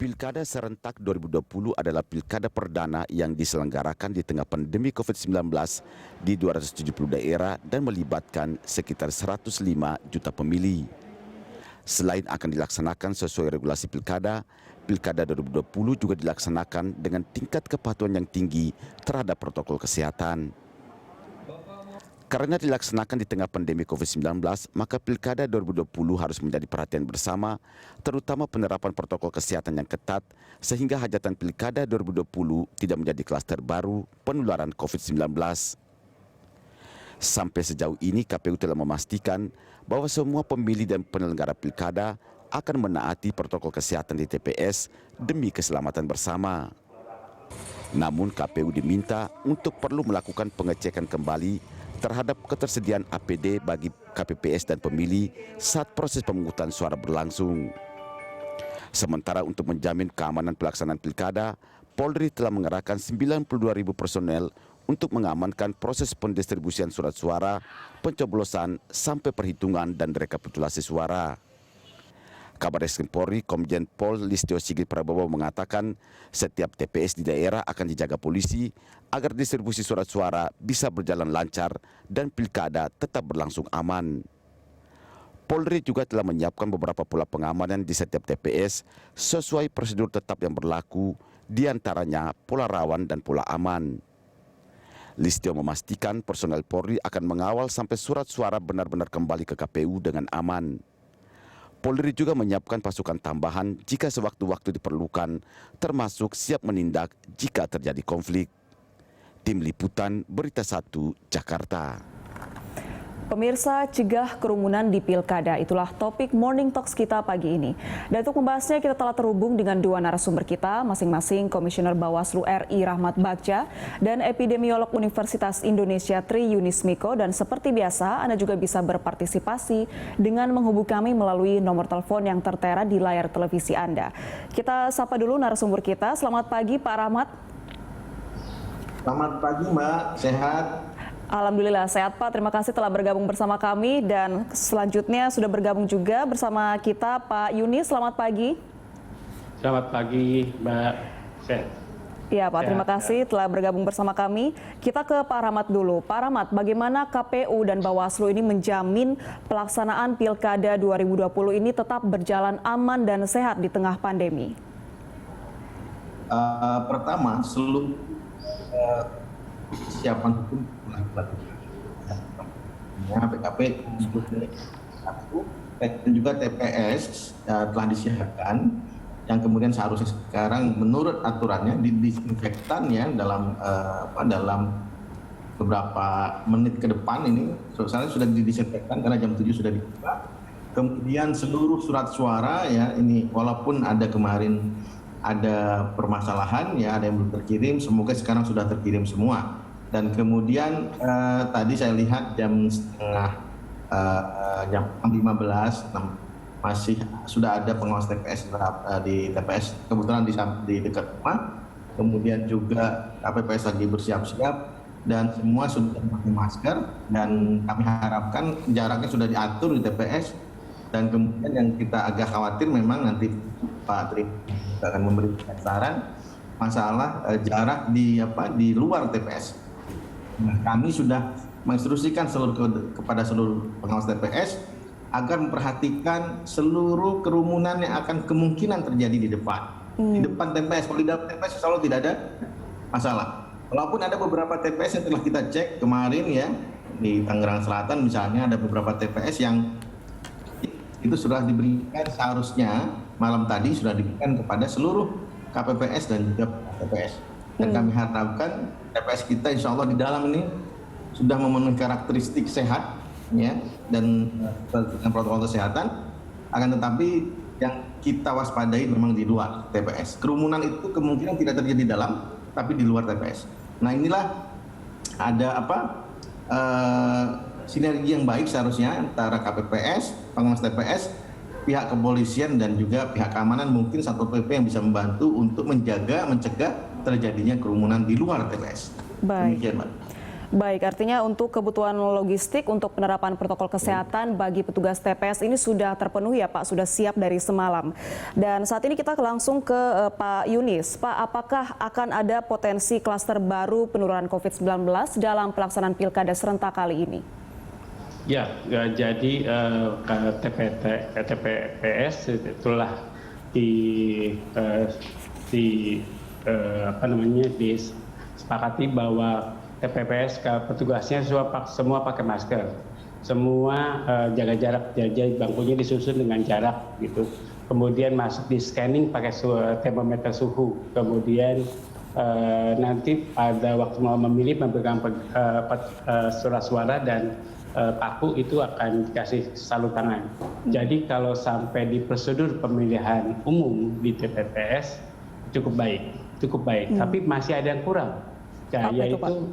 Pilkada serentak 2020 adalah pilkada perdana yang diselenggarakan di tengah pandemi COVID-19 di 270 daerah dan melibatkan sekitar 105 juta pemilih. Selain akan dilaksanakan sesuai regulasi pilkada, Pilkada 2020 juga dilaksanakan dengan tingkat kepatuhan yang tinggi terhadap protokol kesehatan. Karena dilaksanakan di tengah pandemi COVID-19, maka Pilkada 2020 harus menjadi perhatian bersama, terutama penerapan protokol kesehatan yang ketat, sehingga hajatan Pilkada 2020 tidak menjadi klaster baru penularan COVID-19. Sampai sejauh ini KPU telah memastikan bahwa semua pemilih dan penyelenggara Pilkada akan menaati protokol kesehatan di TPS demi keselamatan bersama. Namun KPU diminta untuk perlu melakukan pengecekan kembali terhadap ketersediaan APD bagi KPPS dan pemilih saat proses pemungutan suara berlangsung. Sementara untuk menjamin keamanan pelaksanaan pilkada, Polri telah mengerahkan 92.000 personel untuk mengamankan proses pendistribusian surat suara, pencoblosan, sampai perhitungan dan rekapitulasi suara. Kabar Reskrim Polri Komjen Pol Listio Sigit Prabowo mengatakan setiap TPS di daerah akan dijaga polisi agar distribusi surat suara bisa berjalan lancar dan pilkada tetap berlangsung aman. Polri juga telah menyiapkan beberapa pola pengamanan di setiap TPS sesuai prosedur tetap yang berlaku, diantaranya pola rawan dan pola aman. Listio memastikan personel Polri akan mengawal sampai surat suara benar-benar kembali ke KPU dengan aman. Polri juga menyiapkan pasukan tambahan jika sewaktu-waktu diperlukan, termasuk siap menindak jika terjadi konflik. Tim Liputan Berita 1 Jakarta. Pemirsa, cegah kerumunan di Pilkada, itulah topik Morning Talks kita pagi ini. Dan untuk membahasnya kita telah terhubung dengan dua narasumber kita, masing-masing Komisioner Bawaslu RI Rahmat Bagja dan Epidemiolog Universitas Indonesia Tri Yunis Miko. Dan seperti biasa, Anda juga bisa berpartisipasi dengan menghubungi kami melalui nomor telepon yang tertera di layar televisi Anda. Kita sapa dulu narasumber kita. Selamat pagi Pak Rahmat. Selamat pagi Mbak, sehat? Alhamdulillah sehat Pak, terima kasih telah bergabung bersama kami dan selanjutnya sudah bergabung juga bersama kita Pak Yunis, selamat pagi. Selamat pagi Mbak. Sehat. Iya Pak, terima kasih telah bergabung bersama kami. Kita ke Pak Rahmat dulu. Pak Rahmat, bagaimana KPU dan Bawaslu ini menjamin pelaksanaan Pilkada 2020 ini tetap berjalan aman dan sehat di tengah pandemi? Pertama, seluruh kesiapan hukum telah dilakukan. PKP dan juga TPS telah disiapkan, yang kemudian seharusnya sekarang menurut aturannya didisinfektan ya dalam beberapa menit ke depan ini soalnya sudah didisinfektan karena jam 7 sudah dibuka. Kemudian seluruh surat suara ya ini walaupun ada kemarin ada permasalahan ya, ada yang belum terkirim, semoga sekarang sudah terkirim semua. Dan kemudian tadi saya lihat jam 15 masih sudah ada pengawas TPS di TPS kebetulan di dekat rumah. Kemudian juga KPPS lagi bersiap-siap dan semua sudah pakai masker dan kami harapkan jaraknya sudah diatur di TPS. Dan kemudian yang kita agak khawatir memang nanti Pak Tri akan memberi saran masalah jarak di luar TPS. Nah, kami sudah menginstruksikan kepada seluruh pengawas TPS agar memperhatikan seluruh kerumunan yang akan kemungkinan terjadi di depan. Di depan TPS, kalau di dalam TPS selalu tidak ada masalah. Walaupun ada beberapa TPS yang telah kita cek kemarin ya, di Tangerang Selatan misalnya ada beberapa TPS yang itu sudah diberikan seharusnya malam tadi sudah diberikan kepada seluruh KPPS dan juga TPS. Dan kami harapkan TPS kita insya Allah di dalam ini sudah memenuhi karakteristik sehat ya dan protokol kesehatan. Akan tetapi yang kita waspadai memang di luar TPS. Kerumunan itu kemungkinan tidak terjadi di dalam tapi di luar TPS. Nah inilah ada sinergi yang baik seharusnya antara KPPS, pengawas TPS, pihak kepolisian dan juga pihak keamanan, mungkin Satpol PP yang bisa membantu untuk mencegah terjadinya kerumunan di luar TPS. Baik. Demikian, Mbak. Baik, artinya untuk kebutuhan logistik untuk penerapan protokol kesehatan bagi petugas TPS ini sudah terpenuhi ya Pak, sudah siap dari semalam. Dan saat ini kita langsung ke Pak Yunis. Pak, apakah akan ada potensi klaster baru penularan COVID-19 dalam pelaksanaan pilkada serentak kali ini? Ya, jadi TPS itulah disepakati bahwa TPS petugasnya semua pakai masker, semua jaga jarak, jadi bangkunya disusun dengan jarak gitu. Kemudian masuk di scanning pakai termometer suhu. Kemudian nanti pada waktu mau memilih memegang surat suara dan paku itu akan dikasih salut tangan. Jadi kalau sampai di prosedur pemilihan umum di TPS cukup baik. Tapi masih ada yang kurang. Yaitu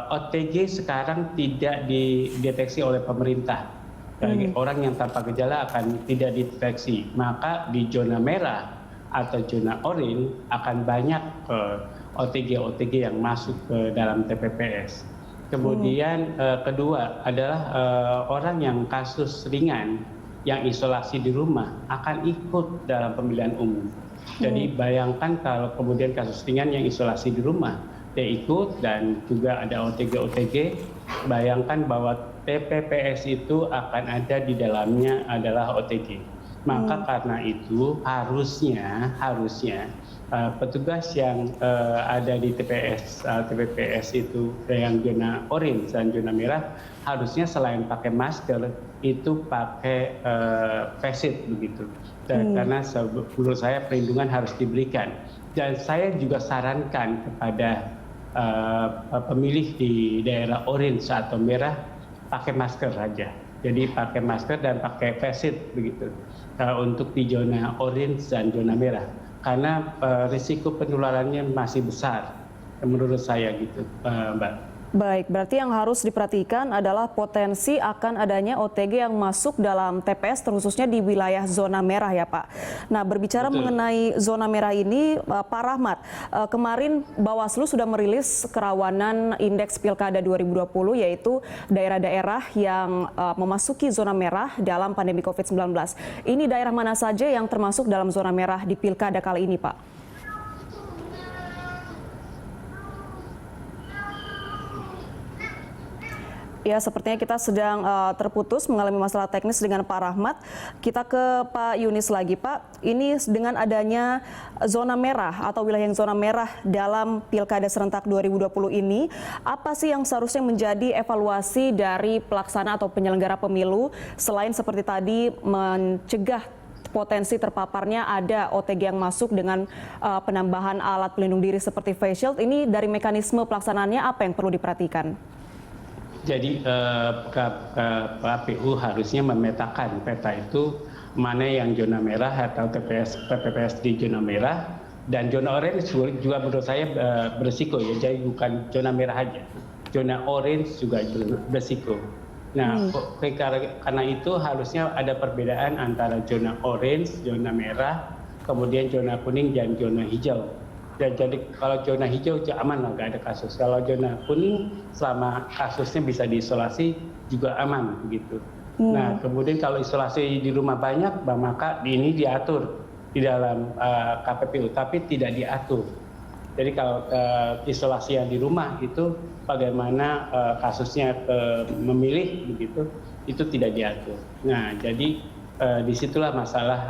OTG sekarang tidak dideteksi oleh pemerintah. Orang yang tanpa gejala akan tidak dideteksi. Maka di zona merah atau zona oranye akan banyak OTG yang masuk ke dalam TPPS. Kemudian kedua adalah orang yang kasus ringan yang isolasi di rumah akan ikut dalam pemilihan umum. Jadi bayangkan kalau kemudian kasus ringan yang isolasi di rumah dia ikut dan juga ada OTG. Bayangkan bahwa TPPS itu akan ada di dalamnya adalah OTG. Maka karena itu harusnya petugas yang ada di TPPS itu yang zona orange dan zona merah harusnya selain pakai masker itu pakai face shield begitu. Dan karena menurut saya perlindungan harus diberikan. Dan saya juga sarankan kepada pemilih di daerah orange atau merah pakai masker saja. Jadi pakai masker dan pakai face shield begitu untuk di zona orange dan zona merah. Karena risiko penularannya masih besar menurut saya gitu, Mbak. Baik, berarti yang harus diperhatikan adalah potensi akan adanya OTG yang masuk dalam TPS, terkhususnya di wilayah zona merah ya Pak. Nah, berbicara mengenai zona merah ini, Pak Rahmat, kemarin Bawaslu sudah merilis kerawanan indeks Pilkada 2020, yaitu daerah-daerah yang memasuki zona merah dalam pandemi COVID-19. Ini daerah mana saja yang termasuk dalam zona merah di Pilkada kali ini, Pak? Ya, sepertinya kita sedang terputus mengalami masalah teknis dengan Pak Rahmat. Kita ke Pak Yunis lagi, Pak. Ini dengan adanya zona merah atau wilayah yang zona merah dalam Pilkada serentak 2020 ini, apa sih yang seharusnya menjadi evaluasi dari pelaksana atau penyelenggara pemilu selain seperti tadi mencegah potensi terpaparnya ada OTG yang masuk dengan penambahan alat pelindung diri seperti face shield? Ini dari mekanisme pelaksanaannya apa yang perlu diperhatikan? Jadi KPU harusnya memetakan peta itu mana yang zona merah atau TPPS di zona merah, dan zona orange juga menurut saya berisiko ya, jadi bukan zona merah aja, zona orange juga berisiko. Nah, karena itu harusnya ada perbedaan antara zona orange, zona merah, kemudian zona kuning dan zona hijau. Dan jadi kalau zona hijau aman lah, nggak ada kasus. Kalau zona kuning selama kasusnya bisa diisolasi juga aman begitu. Nah, kemudian kalau isolasi di rumah banyak, maka ini diatur di dalam KPPU, tapi tidak diatur. Jadi kalau isolasi yang di rumah itu bagaimana kasusnya memilih begitu, itu tidak diatur. Nah, jadi disitulah masalah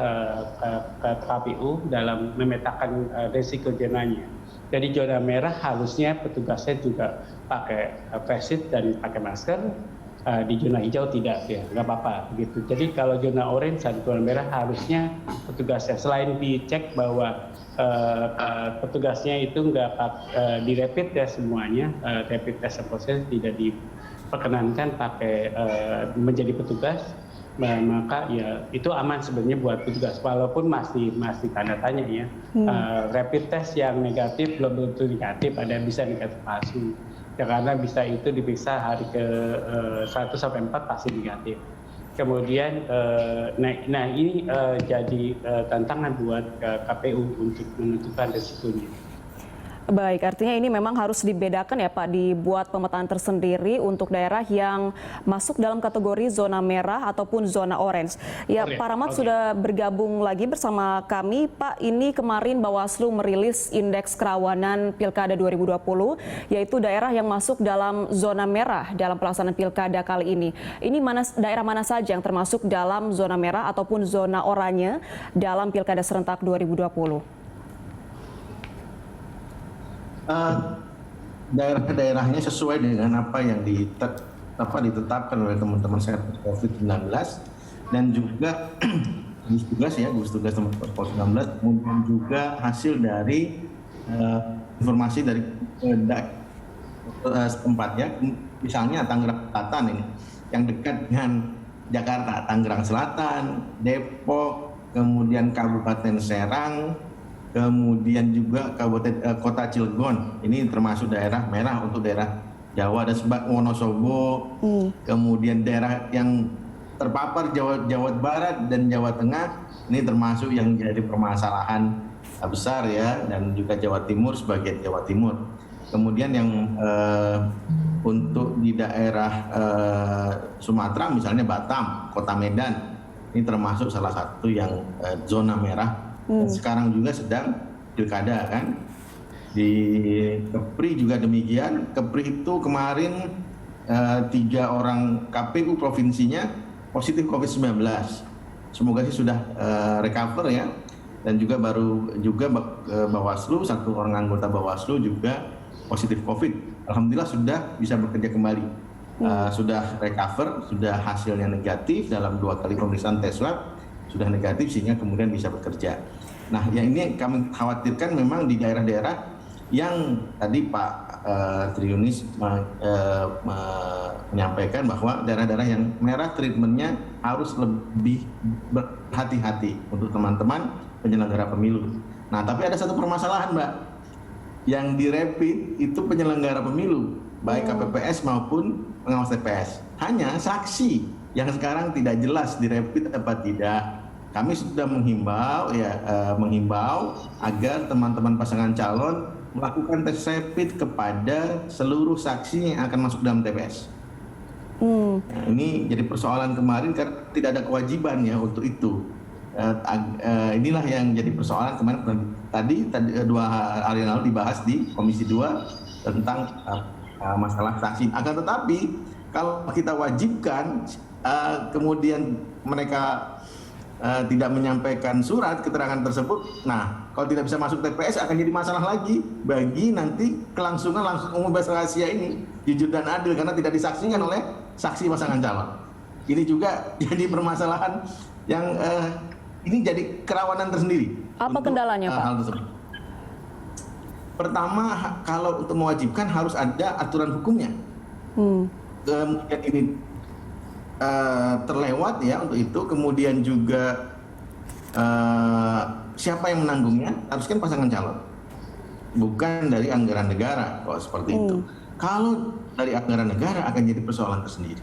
KPU dalam memetakan risiko zonanya. Jadi zona merah harusnya petugasnya juga pakai face shield dan pakai masker. Di zona hijau tidak, ya nggak apa-apa gitu. Jadi kalau zona orange dan zona merah harusnya petugasnya selain dicek bahwa petugasnya itu nggak di rapid test semuanya, rapid test proses tidak diperkenankan pakai menjadi petugas. Maka ya itu aman sebenarnya buat petugas, walaupun masih tanda tanya ya. Rapid test yang negatif belum tentu negatif, ada bisa negatif palsu ya, karena bisa itu diperiksa hari ke 1 sampai 4 pasti negatif. Kemudian nah ini jadi tantangan buat KPU untuk menentukan risikonya. Baik, artinya ini memang harus dibedakan ya Pak, dibuat pemetaan tersendiri untuk daerah yang masuk dalam kategori zona merah ataupun zona orange. Ya, Pak Rahmat sudah bergabung lagi bersama kami. Pak, ini kemarin Bawaslu merilis indeks kerawanan Pilkada 2020, yaitu daerah yang masuk dalam zona merah dalam pelaksanaan Pilkada kali ini. Ini daerah mana saja yang termasuk dalam zona merah ataupun zona oranye dalam Pilkada serentak 2020? Daerah-daerahnya sesuai dengan apa yang ditetapkan oleh teman-teman Satgas COVID-19 dan juga gugus tugas teman COVID-19, kemudian juga hasil dari informasi dari setempat ya, misalnya Tangerang Selatan ini yang dekat dengan Jakarta, Tangerang Selatan, Depok, kemudian Kabupaten Serang, kemudian juga Kota Cilegon, ini termasuk daerah merah untuk daerah Jawa dan Wonosobo, kemudian daerah yang terpapar Jawa Barat dan Jawa Tengah, ini termasuk yang jadi permasalahan besar ya, dan juga Jawa Timur sebagai Jawa Timur. Kemudian yang untuk di daerah Sumatera misalnya Batam, Kota Medan, ini termasuk salah satu yang zona merah. Dan sekarang juga sedang pilkada kan. Di Kepri juga demikian. Kepri itu kemarin 3 orang KPU provinsinya positif COVID-19. Semoga sih sudah recover ya. Dan juga Bawaslu, 1 orang anggota Bawaslu juga positif COVID. Alhamdulillah sudah bisa bekerja kembali. Sudah recover, sudah hasilnya negatif dalam 2 kali pemeriksaan tes swab. Sudah negatif sehingga kemudian bisa bekerja. Nah, yang ini kami khawatirkan memang di daerah-daerah yang tadi Pak Triunis menyampaikan bahwa daerah-daerah yang merah treatmentnya harus lebih berhati-hati untuk teman-teman penyelenggara pemilu. Nah, tapi ada satu permasalahan, Mbak. Yang dirapid itu penyelenggara pemilu, baik KPPS maupun pengawas TPS. Hanya saksi yang sekarang tidak jelas dirapid apa tidak. Kami sudah menghimbau agar teman-teman pasangan calon melakukan tes rapid kepada seluruh saksi yang akan masuk dalam TPS. Nah, ini jadi persoalan kemarin karena tidak ada kewajiban ya untuk itu. Inilah yang jadi persoalan kemarin tadi 2 hari lalu dibahas di Komisi 2 tentang masalah saksi. Akan tetapi kalau kita wajibkan kemudian mereka tidak menyampaikan surat keterangan tersebut, nah kalau tidak bisa masuk TPS akan jadi masalah lagi bagi nanti kelangsungan langsung umum bebas rahasia ini jujur dan adil karena tidak disaksikan oleh saksi pasangan calon. Ini juga jadi permasalahan yang ini jadi kerawanan tersendiri. Apa kendalanya Pak? Hal tersebut. Pertama, kalau untuk mewajibkan harus ada aturan hukumnya. Kemudian ini terlewat ya untuk itu, kemudian juga siapa yang menanggungnya harus kan pasangan calon, bukan dari anggaran negara kalau seperti itu. Kalau dari anggaran negara akan jadi persoalan tersendiri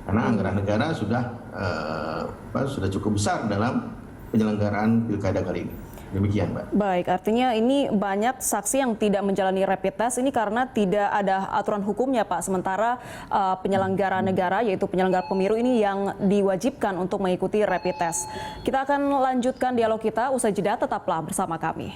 karena anggaran negara sudah cukup besar dalam penyelenggaraan pilkada kali ini. Demikian, Mbak. Baik, artinya ini banyak saksi yang tidak menjalani rapid test ini karena tidak ada aturan hukumnya, Pak. Sementara penyelenggara negara, yaitu penyelenggara pemilu ini yang diwajibkan untuk mengikuti rapid test. Kita akan lanjutkan dialog kita usai jeda, tetaplah bersama kami.